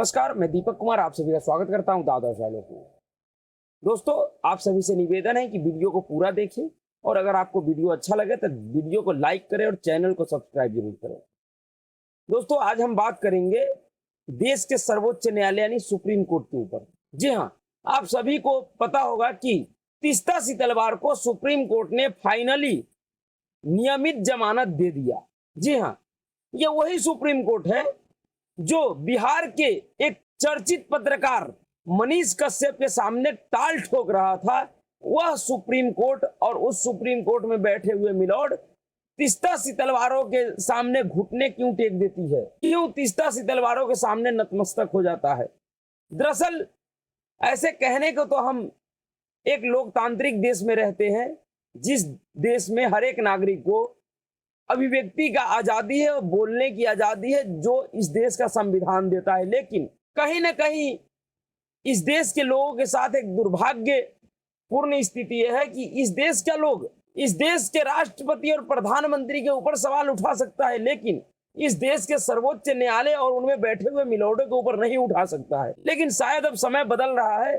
नमस्कार, मैं दीपक कुमार आप सभी का स्वागत करता हूं दादा शैलों को। दोस्तों, आप सभी से निवेदन है कि वीडियो को पूरा देखें और अगर आपको वीडियो अच्छा लगे तो वीडियो को लाइक करें और चैनल को सब्सक्राइब जरूर करें। दोस्तों, आज हम बात करेंगे देश के सर्वोच्च न्यायालय यानी सुप्रीम कोर्ट के ऊपर। जी हाँ, आप सभी को पता होगा कि तीस्ता सितलवार को सुप्रीम कोर्ट ने फाइनली नियमित जमानत दे दिया। जी हाँ, ये वही सुप्रीम कोर्ट है जो बिहार के एक चर्चित पत्रकार मनीष कश्यप के सामने टाल ठोक रहा था। वह सुप्रीम कोर्ट और उस सुप्रीम कोर्ट में बैठे हुए मिलॉर्ड तीस्ता सितलवारों के सामने घुटने क्यों टेक देती है, क्यों तीस्ता सितलवारों के सामने नतमस्तक हो जाता है। दरअसल ऐसे कहने को तो हम एक लोकतांत्रिक देश में रहते हैं, जिस देश में हर एक नागरिक को अभिव्यक्ति का आजादी है और बोलने की आजादी है, जो इस देश का संविधान देता है। लेकिन कहीं ना कहीं इस देश के लोगों के साथ एक दुर्भाग्यपूर्ण स्थिति यह है कि इस देश के लोग इस देश के राष्ट्रपति और प्रधानमंत्री के ऊपर सवाल उठा सकता है, लेकिन इस देश के सर्वोच्च न्यायालय और उनमें बैठे हुए मिलॉर्डों के ऊपर नहीं उठा सकता है। लेकिन शायद अब समय बदल रहा है,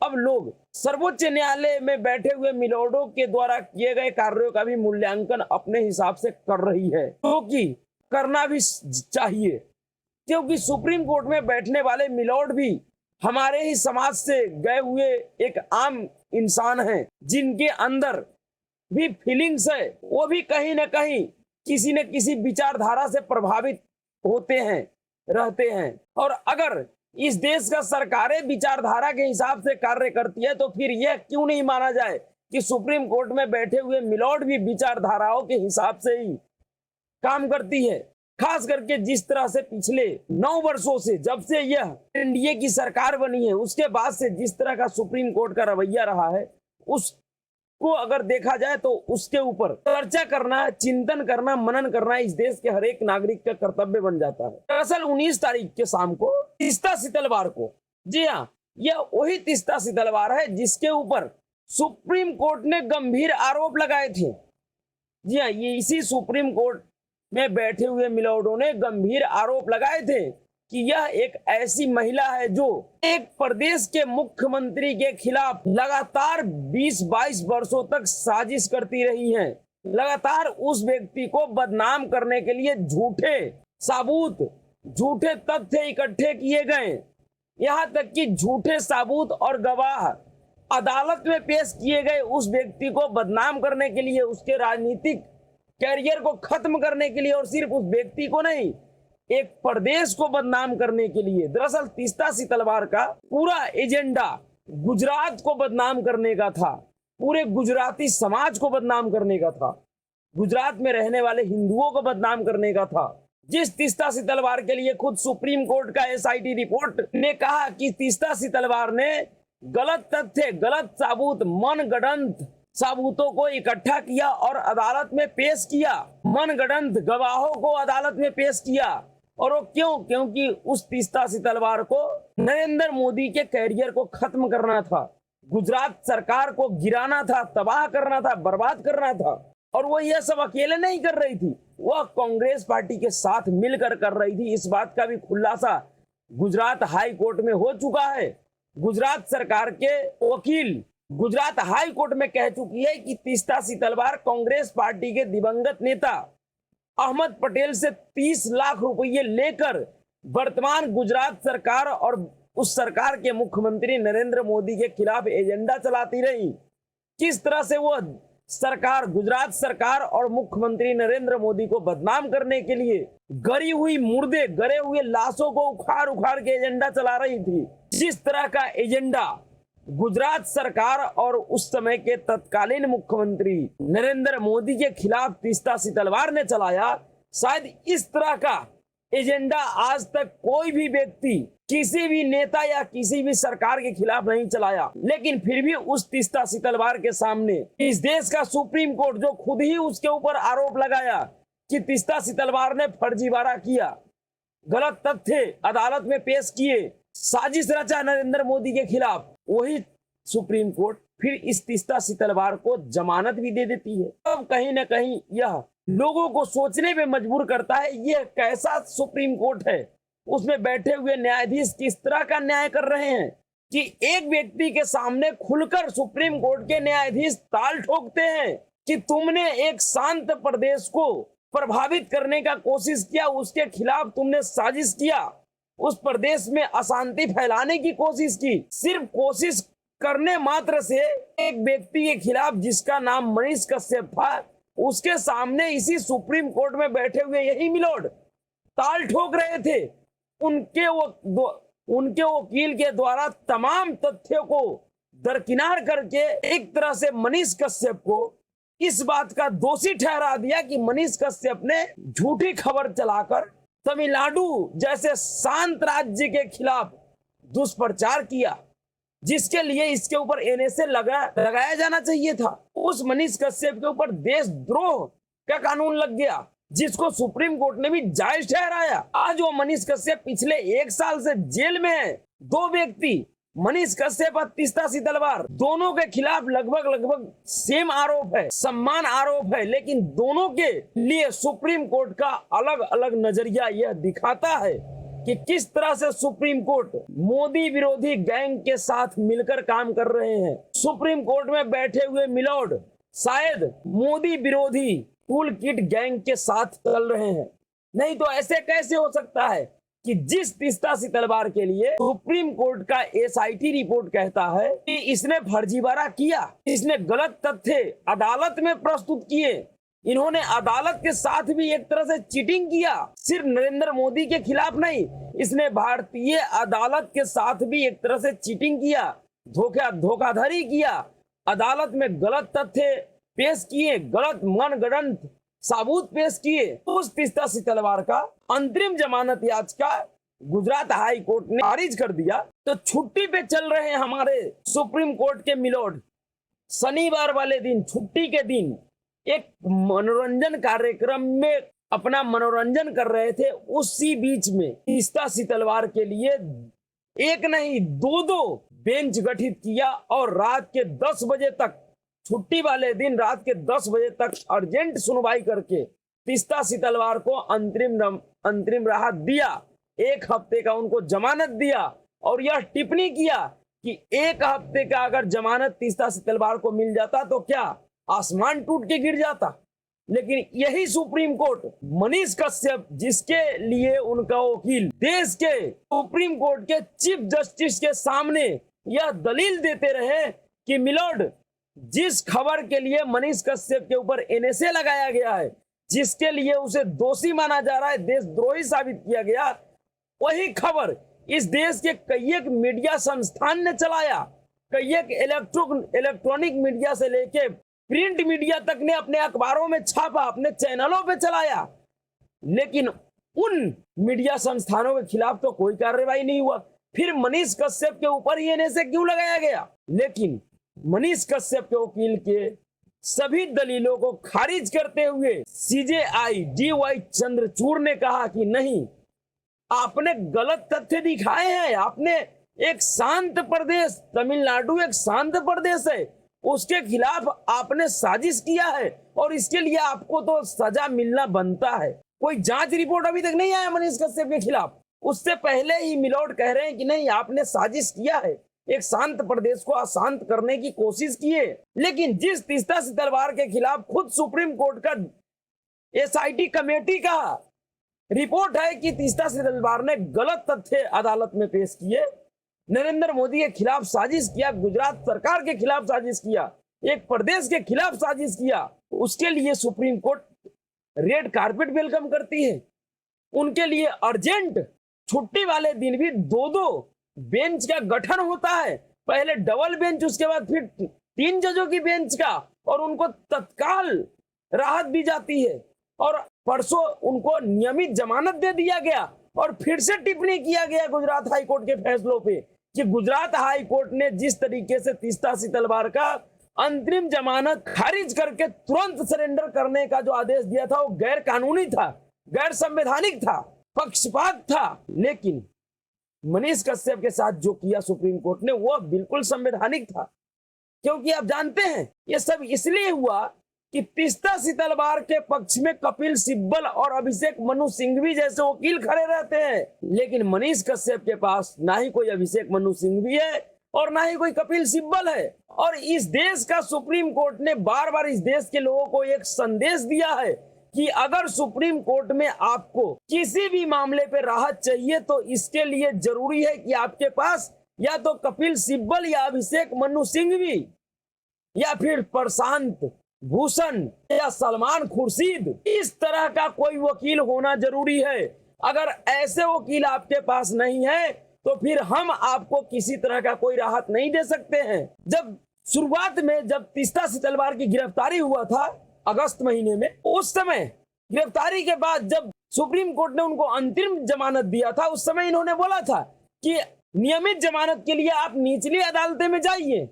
अब लोग सर्वोच्च न्यायालय में बैठे हुए मिलॉर्डों के द्वारा किए गए कार्यों का भी मूल्यांकन अपने हिसाब से कर रही है, क्योंकि करना भी चाहिए, क्योंकि सुप्रीम कोर्ट में बैठने वाले मिलॉर्ड भी हमारे ही समाज से गए हुए एक आम इंसान हैं, जिनके अंदर भी फीलिंग्स है। वो भी कहीं ना कहीं किसी न किसी विचारधारा से प्रभावित होते हैं, रहते हैं। और अगर इस देश का सरकारें विचारधारा के हिसाब से कार्य करती है तो फिर यह क्यों नहीं माना जाए कि सुप्रीम कोर्ट में बैठे हुए मिलॉर्ड भी विचारधाराओं के हिसाब से ही काम करती है। खास करके जिस तरह से पिछले 9 वर्षों से, जब से यह एनडीए की सरकार बनी है, उसके बाद से जिस तरह का सुप्रीम कोर्ट का रवैया रहा है, उसको अगर देखा जाए तो उसके ऊपर चर्चा करना, चिंतन करना, मनन करना इस देश के हर एक नागरिक का कर्तव्य बन जाता है। दरअसल 19 तारीख के शाम को तीस्ता सितलवार को, जी हाँ, यह वही तीस्ता सितलवार है जिसके ऊपर सुप्रीम कोर्ट ने गंभीर आरोप लगाए थे। जी हाँ, ये इसी सुप्रीम कोर्ट में बैठे हुए मिलॉर्डों ने गंभीर आरोप लगाए थे कि यह एक ऐसी महिला है जो एक प्रदेश के मुख्यमंत्री के खिलाफ लगातार 20-22 वर्षों तक साजिश करती रही है। लगातार उस व्यक्ति को बदनाम करने के लिए झूठे साबूत, झूठे तथ्य इकट्ठे किए गए, यहाँ तक कि झूठे साबूत और गवाह अदालत में पेश किए गए। उस व्यक्ति को बदनाम करने के लिए, उसके राजनीतिक कैरियर को खत्म करने के लिए, और सिर्फ उस व्यक्ति को नहीं, एक प्रदेश को बदनाम करने के लिए। दरअसल तीस्ता सितलवार का पूरा एजेंडा गुजरात को बदनाम करने का था, पूरे गुजराती समाज को बदनाम करने का था, गुजरात में रहने वाले हिंदुओं को बदनाम करने का था। जिस तीस्ता सितलवार के लिए खुद सुप्रीम कोर्ट का एसआईटी रिपोर्ट ने कहा कि तीस्ता सितलवार ने गलत तथ्य, गलत साबूत, मनगढ़ंत साबूतों को इकट्ठा किया और अदालत में पेश किया, मनगढ़ंत गवाहों को अदालत में पेश किया। और वो क्यों? क्योंकि उस तीस्ता सितलवार को नरेंद्र मोदी के कैरियर को खत्म करना था, गुजरात सरकार को गिराना था, तबाह करना था, बर्बाद करना था। और वो यह सब अकेले नहीं कर रही थी, वह कांग्रेस पार्टी के साथ मिलकर कर रही थी। इस बात का भी खुलासा गुजरात हाई कोर्ट में हो चुका है। गुजरात सरकार के वकील गुजरात हाई कोर्ट में कह चुकी है कि तीस्ता सितलवार कांग्रेस पार्टी के दिवंगत नेता अहमद पटेल से 30 लाख रुपये लेकर वर्तमान गुजरात सरकार और उस सरकार के मुख्यमंत्री नरेंद्र मोदी के खिलाफ एजेंडा चलाती रही। किस तरह से वो सरकार, गुजरात सरकार और मुख्यमंत्री नरेंद्र मोदी को बदनाम करने के लिए गरी हुई मुर्दे, गरे हुए लाशों को उखाड़ उखाड़ के एजेंडा चला रही थी। जिस तरह का एजेंडा गुजरात सरकार और उस समय के तत्कालीन मुख्यमंत्री नरेंद्र मोदी के खिलाफ तीस्ता सितलवार ने चलाया, शायद इस तरह का एजेंडा आज तक कोई भी व्यक्ति, किसी भी नेता या किसी भी सरकार के खिलाफ नहीं चलाया। लेकिन फिर भी उस तीस्ता सितलवार के सामने इस देश का सुप्रीम कोर्ट, जो खुद ही उसके ऊपर आरोप लगाया कि तीस्ता सितलवार ने फर्जीवाड़ा किया, गलत तथ्य अदालत में पेश किए, साजिश रचा नरेंद्र मोदी के खिलाफ, वही सुप्रीम कोर्ट फिर इस तीस्ता सितलवार को जमानत भी दे देती है। अब कहीं ना कहीं यह लोगों को सोचने पे मजबूर करता है, यह कैसा सुप्रीम कोर्ट है उसमें बैठे हुए न्यायाधीश किस तरह का न्याय कर रहे हैं कि एक व्यक्ति के सामने खुलकर सुप्रीम कोर्ट के न्यायाधीश ताल ठोकते हैं कि तुमने एक शांत प्रदेश को प्रभावित करने का कोशिश किया, उसके खिलाफ तुमने साजिश किया, उस प्रदेश में अशांति फैलाने की कोशिश की। सिर्फ कोशिश करने मात्र से एक व्यक्ति के खिलाफ जिसका नाम मनीष कश्यप था, उसके सामने इसी सुप्रीम कोर्ट में बैठे हुए यही मिलोड ताल ठोक रहे थे। उनके वकील के द्वारा तमाम तथ्यों को दरकिनार करके एक तरह से मनीष कश्यप को इस बात का दोषी ठहरा दिया कि मनीष कश्यप ने झूठी खबर चलाकर तमिलनाडु जैसे शांत राज्य के खिलाफ दुष्प्रचार किया, जिसके लिए इसके ऊपर एनएसए लगाया जाना चाहिए था। उस मनीष कश्यप के ऊपर देशद्रोह का कानून लग गया, जिसको सुप्रीम कोर्ट ने भी जायज ठहराया। आज वो मनीष कश्यप पिछले 1 साल से जेल में है। 2 व्यक्ति, मनीष कश्यप और तीस्ता सितलवार, दोनों के खिलाफ लगभग सेम आरोप है, समान आरोप है, लेकिन दोनों के लिए सुप्रीम कोर्ट का अलग अलग नजरिया यह दिखाता है कि किस तरह से सुप्रीम कोर्ट मोदी विरोधी गैंग के साथ मिलकर काम कर रहे हैं। सुप्रीम कोर्ट में बैठे हुए मिलोड शायद मोदी विरोधी टूल किट गैंग के साथ चल रहे हैं। नहीं तो ऐसे कैसे हो सकता है कि जिस तीस्ता सितलवार के लिए सुप्रीम कोर्ट का एसआईटी रिपोर्ट कहता है कि इसने फर्जीवाड़ा किया, इसने गलत तथ्य अदालत में प्रस्तुत किए, इन्होंने अदालत के साथ भी एक तरह से चीटिंग किया। सिर्फ नरेंद्र मोदी के खिलाफ नहीं, इसने भारतीय अदालत के साथ भी एक तरह से चीटिंग किया, धोखाधड़ी किया, अदालत में गलत तथ्य पेश किए, गलत मनगढ़ंत सबूत पेश किए। उस तीस्ता सितलवार का अंतरिम जमानत याचिका गुजरात हाई कोर्ट ने खारिज कर दिया। तो छुट्टी पे चल रहे हैं हमारे सुप्रीम कोर्ट के मिलोड। शनिवार वाले दिन, छुट्टी के दिन, एक मनोरंजन कार्यक्रम में अपना मनोरंजन कर रहे थे। उसी बीच में तीस्ता सितलवार के लिए एक नहीं 2 बेंच गठित किया और रात के 10 बजे तक, छुट्टी वाले दिन रात के 10 बजे तक अर्जेंट सुनवाई करके तीस्ता सितलवार को अंतरिम राहत दिया। 1 हफ्ते का उनको जमानत दिया और यह टिप्पणी किया कि 1 हफ्ते का अगर जमानत तीस्ता सितलवार को मिल जाता तो क्या आसमान टूट के गिर जाता। लेकिन यही सुप्रीम कोर्ट मनीष कश्यप, जिसके लिए उनका वकील देश के सुप्रीम कोर्ट के चीफ जस्टिस के सामने यह दलील देते रहे कि मिलोड, जिस खबर के लिए मनीष कश्यप के ऊपर एनएसए लगाया गया है, जिसके लिए उसे दोषी माना जा रहा है, देशद्रोही साबित किया गया, वही खबर इस देश के कई एक मीडिया संस्थान ने चलाया। कई एक इलेक्ट्रॉनिक मीडिया से लेके प्रिंट मीडिया तक ने अपने अखबारों में छापा, अपने चैनलों पे चलाया, लेकिन उन मीडिया संस्थानों के खिलाफ तो कोई कार्रवाई नहीं हुआ। फिर मनीष कश्यप के ऊपर ही एनएसए क्यों लगाया गया? लेकिन मनीष कश्यप के वकील के सभी दलीलों को खारिज करते हुए सीजेआई DY चंद्रचूड़ ने कहा कि नहीं, आपने गलत तथ्य दिखाए हैं। आपने एक शांत प्रदेश, तमिलनाडु एक शांत प्रदेश है, उसके खिलाफ आपने साजिश किया है और इसके लिए आपको तो सजा मिलना बनता है। कोई जांच रिपोर्ट अभी तक नहीं आया मनीष कश्यप के खिलाफ। उससे पहले ही मिलोड कह रहे हैं कि नहीं, आपने साजिश किया है, एक शांत प्रदेश को अशांत करने की कोशिश की है। लेकिन जिस तीस्ता सितलवार के खिलाफ खुद सुप्रीम कोर्ट का एसआईटी कमेटी का रिपोर्ट है कि तीस्ता सितलवार ने गलत तथ्य अदालत में पेश किए, नरेंद्र मोदी के खिलाफ साजिश किया, गुजरात सरकार के खिलाफ साजिश किया, एक प्रदेश के खिलाफ साजिश किया, उसके लिए supreme court red carpet welcome करती है। उनके लिए अर्जेंट छुट्टी वाले दिन भी 2 बेंच का गठन होता है, पहले डबल बेंच, उसके बाद फिर 3 जजों की बेंच का, और उनको तत्काल राहत दी जाती है। और परसों उनको नियमित जमानत दे दिया गया और फिर से टिप्पणी किया गया गुजरात हाई कोर्ट के फैसलों पे कि गुजरात हाई कोर्ट ने जिस तरीके से तीस्ता सितलवार का अंतरिम जमानत खारिज करके तुरंत सरेंडर करने का जो आदेश दिया था वो गैर कानूनी था, गैर संवैधानिक था, पक्षपात था। लेकिन मनीष कश्यप के साथ जो किया सुप्रीम कोर्ट ने वो बिल्कुल संवैधानिक था, क्योंकि आप जानते हैं ये सब इसलिए हुआ कि तीस्ता तलवार के पक्ष में कपिल सिब्बल और अभिषेक मनु सिंघवी जैसे वकील खड़े रहते हैं, लेकिन मनीष कश्यप के पास ना ही कोई अभिषेक मनु सिंघवी है और ना ही कोई कपिल सिब्बल है। और इस देश का सुप्रीम कोर्ट ने बार बार इस देश के लोगों को एक संदेश दिया है कि अगर सुप्रीम कोर्ट में आपको किसी भी मामले पे राहत चाहिए तो इसके लिए जरूरी है कि आपके पास या तो कपिल सिब्बल या अभिषेक मनु सिंघवी या फिर प्रशांत भूषण या सलमान खुर्शीद, इस तरह का कोई वकील होना जरूरी है। अगर ऐसे वकील आपके पास नहीं है तो फिर हम आपको किसी तरह का कोई राहत नहीं दे सकते हैं। जब शुरुआत में जब तीस्ता तलवार की गिरफ्तारी हुआ था अगस्त महीने में, उस समय गिरफ्तारी के बाद जब सुप्रीम कोर्ट ने उनको अंतरिम जमानत दिया था, उस समय इन्होंने बोला था कि नियमित जमानत के लिए आप निचली अदालतें में जाइए।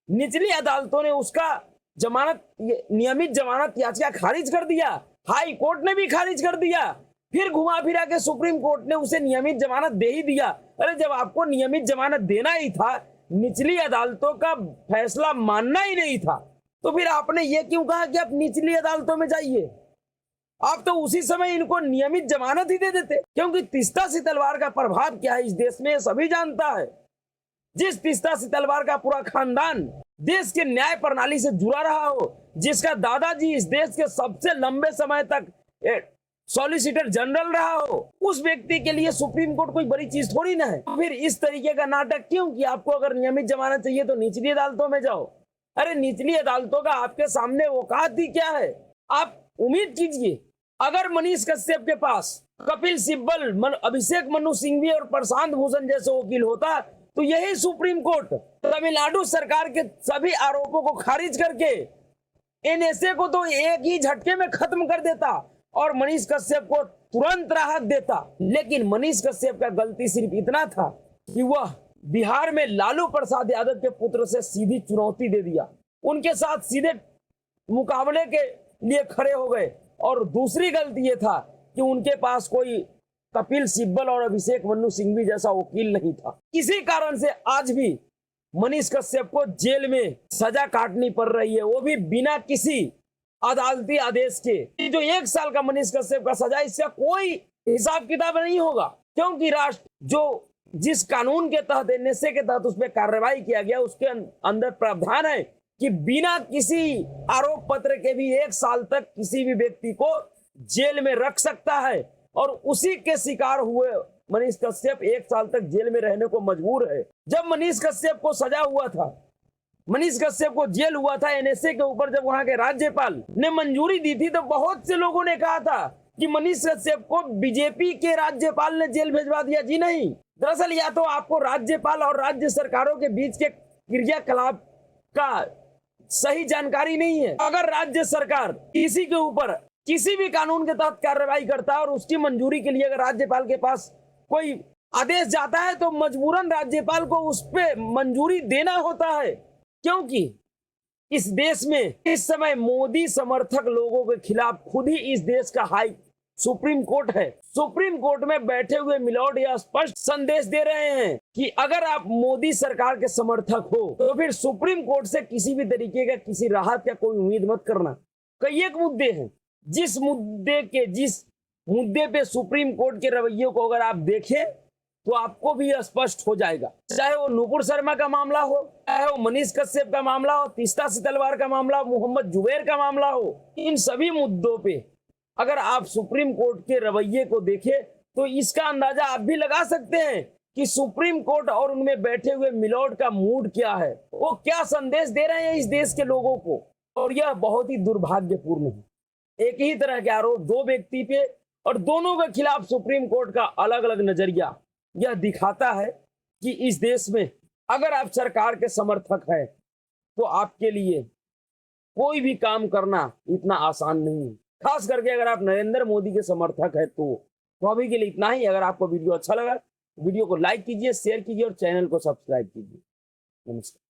निचली अदालतों ने उसका नियमित जमानत याचिका खारिज कर दिया, हाई कोर्ट ने भी खारिज कर दिया, फिर घुमा फिरा के सुप्रीम कोर्ट ने उसे नियमित जमानत दे ही दिया। अरे जब आपको नियमित जमानत देना ही था, निचली अदालतों का फैसला मानना ही नहीं था, तो फिर आपने ये क्यों कहा कि आप निचली अदालतों में जाइए? आप तो उसी समय इनको नियमित जमानत ही दे देते, क्योंकि तीस्ता तलवार का प्रभाव क्या है इस देश में सभी जानता है। जिस तीस्ता तलवार का पूरा खानदान देश के न्याय प्रणाली से जुड़ा रहा हो, जिसका दादाजी इस देश के सबसे लंबे समय तक सॉलिसिटर जनरल रहा हो, उस व्यक्ति के लिए सुप्रीम कोर्ट कोई बड़ी चीज थोड़ी ना है। फिर इस तरीके का नाटक क्यों कि आपको अगर नियमित जमानत चाहिए तो निचली अदालतों में जाओ? अरे निचली अदालतों का आपके सामने औकात ही क्या है? आप उम्मीद कीजिए अगर मनीष कश्यप के पास कपिल सिब्बल, अभिषेक मनु सिंघवी और प्रशांत भूषण जैसे वकील होता तो यही सुप्रीम कोर्ट तमिलनाडु सरकार के सभी आरोपों को खारिज करके एनएसए को तो एक ही झटके में खत्म कर देता और मनीष कश्यप को तुरंत राहत देता। लेकिन मनीष कश्यप का गलती सिर्फ इतना था कि वह बिहार में लालू प्रसाद यादव के पुत्र से सीधी चुनौती दे दिया, उनके साथ सीधे मुकाबले के लिए खड़े हो गए। और दूसरी गलती यह था कि उनके पास कोई कपिल सिब्बल और अभिषेक मनु सिंघवी जैसा वकील नहीं था। इसी कारण से आज भी मनीष कश्यप को जेल में सजा काटनी पड़ रही है, वो भी बिना किसी अदालती आदेश के। जो 1 साल का मनीष कश्यप का सजा, इसका कोई हिसाब किताब नहीं होगा, क्योंकि राष्ट्र जो जिस कानून के तहत एनएसए के तहत उस पर कार्रवाई किया गया उसके अंदर प्रावधान है कि बिना किसी आरोप पत्र के भी 1 साल तक किसी भी व्यक्ति को जेल में रख सकता है। और उसी के शिकार हुए मनीष कश्यप 1 साल तक जेल में रहने को मजबूर है। जब मनीष कश्यप को सजा हुआ था, मनीष कश्यप को जेल हुआ था एनएसए के ऊपर, जब वहां के राज्यपाल ने मंजूरी दी थी तो बहुत से लोगों ने कहा था कि मनीष कश्यप को बीजेपी के राज्यपाल ने जेल भेजवा दिया। जी नहीं, दरअसल या तो आपको राज्यपाल और राज्य सरकारों के बीच के क्रियाकलाप का सही जानकारी नहीं है। अगर राज्य सरकार किसी के ऊपर किसी भी कानून के तहत कार्रवाई करता है और उसकी मंजूरी के लिए अगर राज्यपाल के पास कोई आदेश जाता है तो मजबूरन राज्यपाल को उस पर मंजूरी देना होता है, क्योंकि इस देश में इस समय मोदी समर्थक लोगों के खिलाफ खुद ही इस देश का हाई सुप्रीम कोर्ट है। सुप्रीम कोर्ट में बैठे हुए मिलॉर्ड यह स्पष्ट संदेश दे रहे हैं कि अगर आप मोदी सरकार के समर्थक हो तो फिर सुप्रीम कोर्ट से किसी भी तरीके का किसी राहत का कोई उम्मीद मत करना। कई एक मुद्दे हैं, जिस मुद्दे पे सुप्रीम कोर्ट के रवैये को अगर आप देखें तो आपको भी स्पष्ट हो जाएगा। चाहे वो नुपुर शर्मा का मामला हो, चाहे वो मनीष कश्यप का मामला हो, तीस्ता तलवार का मामला, मोहम्मद जुबैर का मामला हो, इन सभी मुद्दों पे अगर आप सुप्रीम कोर्ट के रवैये को देखें तो इसका अंदाजा आप भी लगा सकते हैं कि सुप्रीम कोर्ट और उनमें बैठे हुए मिलॉर्ड का मूड क्या है, वो क्या संदेश दे रहे हैं इस देश के लोगों को। और यह बहुत ही दुर्भाग्यपूर्ण है। एक ही तरह के आरोप 2 व्यक्ति पे और दोनों के खिलाफ सुप्रीम कोर्ट का अलग अलग नजरिया यह दिखाता है कि इस देश में अगर आप सरकार के समर्थक हैं तो आपके लिए कोई भी काम करना इतना आसान नहीं है। खास करके अगर आप नरेंद्र मोदी के समर्थक हैं तो अभी के लिए इतना ही। अगर आपको वीडियो अच्छा लगा वीडियो को लाइक कीजिए, शेयर कीजिए और चैनल को सब्सक्राइब कीजिए। नमस्कार।